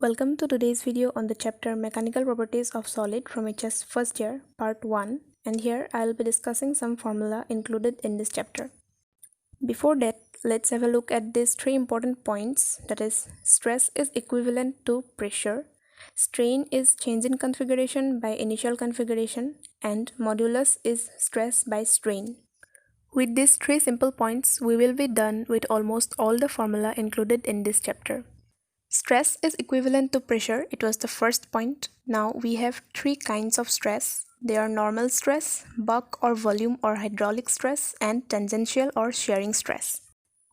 Welcome to today's video on the chapter Mechanical Properties of Solid from HS first year, part 1, and here I'll be discussing some formula included in this chapter. Before that, let's have a look at these three important points, that is, stress is equivalent to pressure, strain is change in configuration by initial configuration, and modulus is stress by strain. With these three simple points, we will be done with almost all the formula included in this chapter. Stress is equivalent to pressure. It was the first point. Now we have three kinds of stress. They are normal stress, bulk or volume or hydraulic stress, and tangential or shearing stress.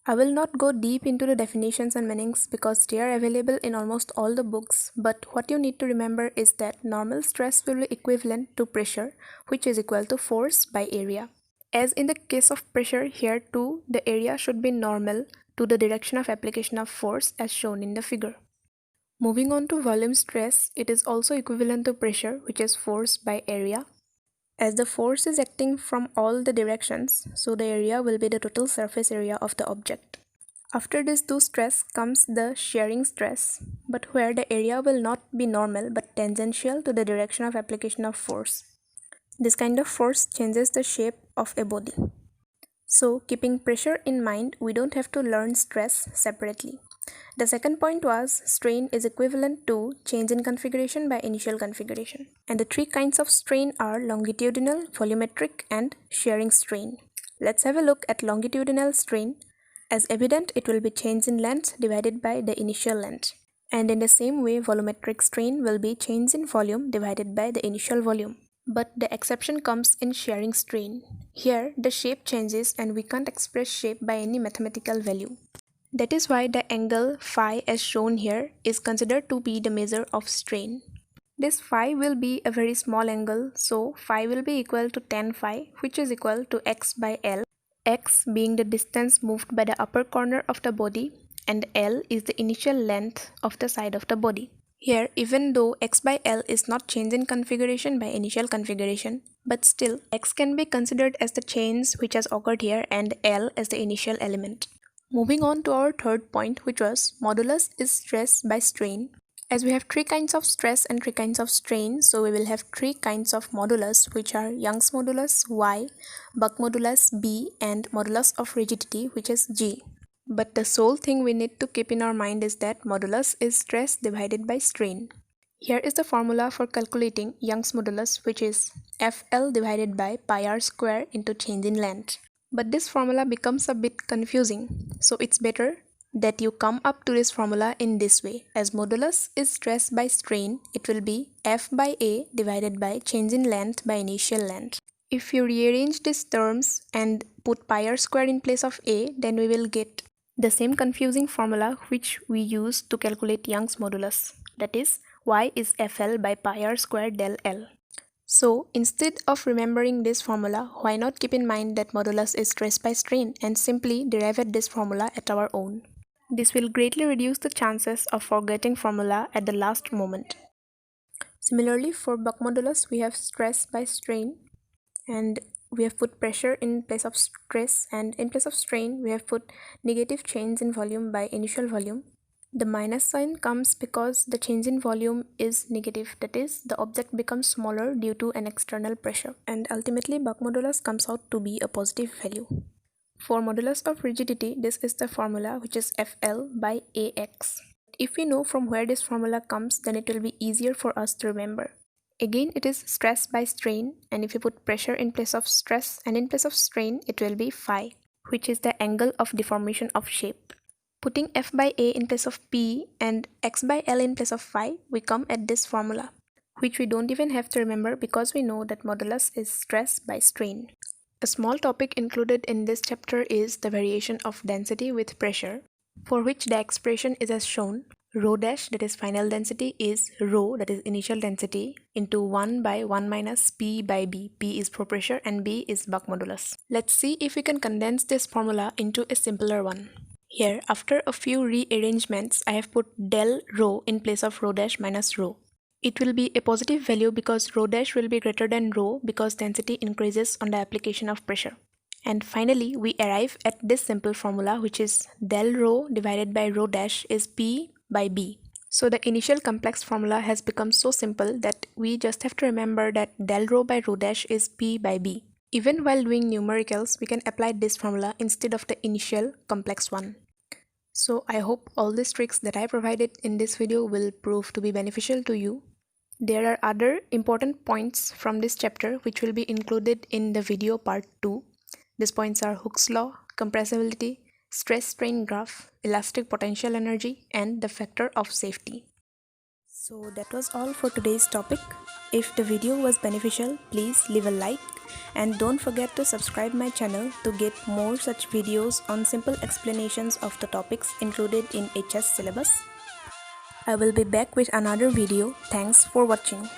I will not go deep into the definitions and meanings because they are available in almost all the books, but what you need to remember is that normal stress will be equivalent to pressure, which is equal to force by area. As in the case of pressure, here too the area should be normal to the direction of application of force as shown in the figure. Moving on to volume stress, it is also equivalent to pressure, which is force by area. As the force is acting from all the directions, so the area will be the total surface area of the object. After these two stress comes the shearing stress, but where the area will not be normal but tangential to the direction of application of force. This kind of force changes the shape of a body. So, keeping pressure in mind, we don't have to learn stress separately. The second point was strain is equivalent to change in configuration by initial configuration. And the three kinds of strain are longitudinal, volumetric, and shearing strain. Let's have a look at longitudinal strain. As evident, it will be change in length divided by the initial length. And in the same way, volumetric strain will be change in volume divided by the initial volume. But the exception comes in shearing strain. Here, the shape changes and we can't express shape by any mathematical value. That is why the angle phi as shown here is considered to be the measure of strain. This phi will be a very small angle, so phi will be equal to tan phi, which is equal to x by L. X being the distance moved by the upper corner of the body and L is the initial length of the side of the body. Here, even though x by L is not change in configuration by initial configuration, but still x can be considered as the change which has occurred here and L as the initial element. Moving on to our third point, which was modulus is stress by strain. As we have three kinds of stress and three kinds of strain, so we will have three kinds of modulus, which are Young's modulus Y, Buck modulus B, and modulus of rigidity, which is G. But the sole thing we need to keep in our mind is that modulus is stress divided by strain. Here is the formula for calculating Young's modulus, which is FL divided by pi r square into change in length. But this formula becomes a bit confusing, so it's better that you come up to this formula in this way. As modulus is stress by strain, it will be F by A divided by change in length by initial length. If you rearrange these terms and put pi r square in place of A, then we will get the same confusing formula which we use to calculate Young's modulus, that is Y is FL by pi r square del L. So instead of remembering this formula, why not keep in mind that modulus is stress by strain and simply derive this formula at our own. This will greatly reduce the chances of forgetting formula at the last moment. Similarly, for Buck modulus, we have stress by strain and we have put pressure in place of stress, and in place of strain we have put negative change in volume by initial volume. The minus sign comes because the change in volume is negative, that is, the object becomes smaller due to an external pressure, and ultimately Buck modulus comes out to be a positive value. For modulus of rigidity, this is the formula, which is FL by AX. If we know from where this formula comes, then it will be easier for us to remember. Again, it is stress by strain, and if you put pressure in place of stress and in place of strain, it will be phi, which is the angle of deformation of shape. Putting F by A in place of P and X by L in place of phi, we come at this formula, which we don't even have to remember because we know that modulus is stress by strain. A small topic included in this chapter is the variation of density with pressure, for which the expression is as shown. Rho dash, that is final density, is rho, that is initial density, into 1 by 1 minus P by B. P is for pressure and B is Buck modulus. Let's see if we can condense this formula into a simpler one. Here, after a few rearrangements, I have put del rho in place of rho dash minus rho. It will be a positive value because rho dash will be greater than rho because density increases on the application of pressure. And finally, we arrive at this simple formula, which is del rho divided by rho dash is P by B. So the initial complex formula has become so simple that we just have to remember that del rho by rho dash is P by B. Even while doing numericals, we can apply this formula instead of the initial complex one. So I hope all these tricks that I provided in this video will prove to be beneficial to you. There are other important points from this chapter which will be included in the video part 2. These points are Hooke's law, compressibility, stress-strain graph, elastic potential energy, and the factor of safety. So that was all for today's topic. If the video was beneficial, please leave a like and don't forget to subscribe my channel to get more such videos on simple explanations of the topics included in HS syllabus. I will be back with another video. Thanks for watching.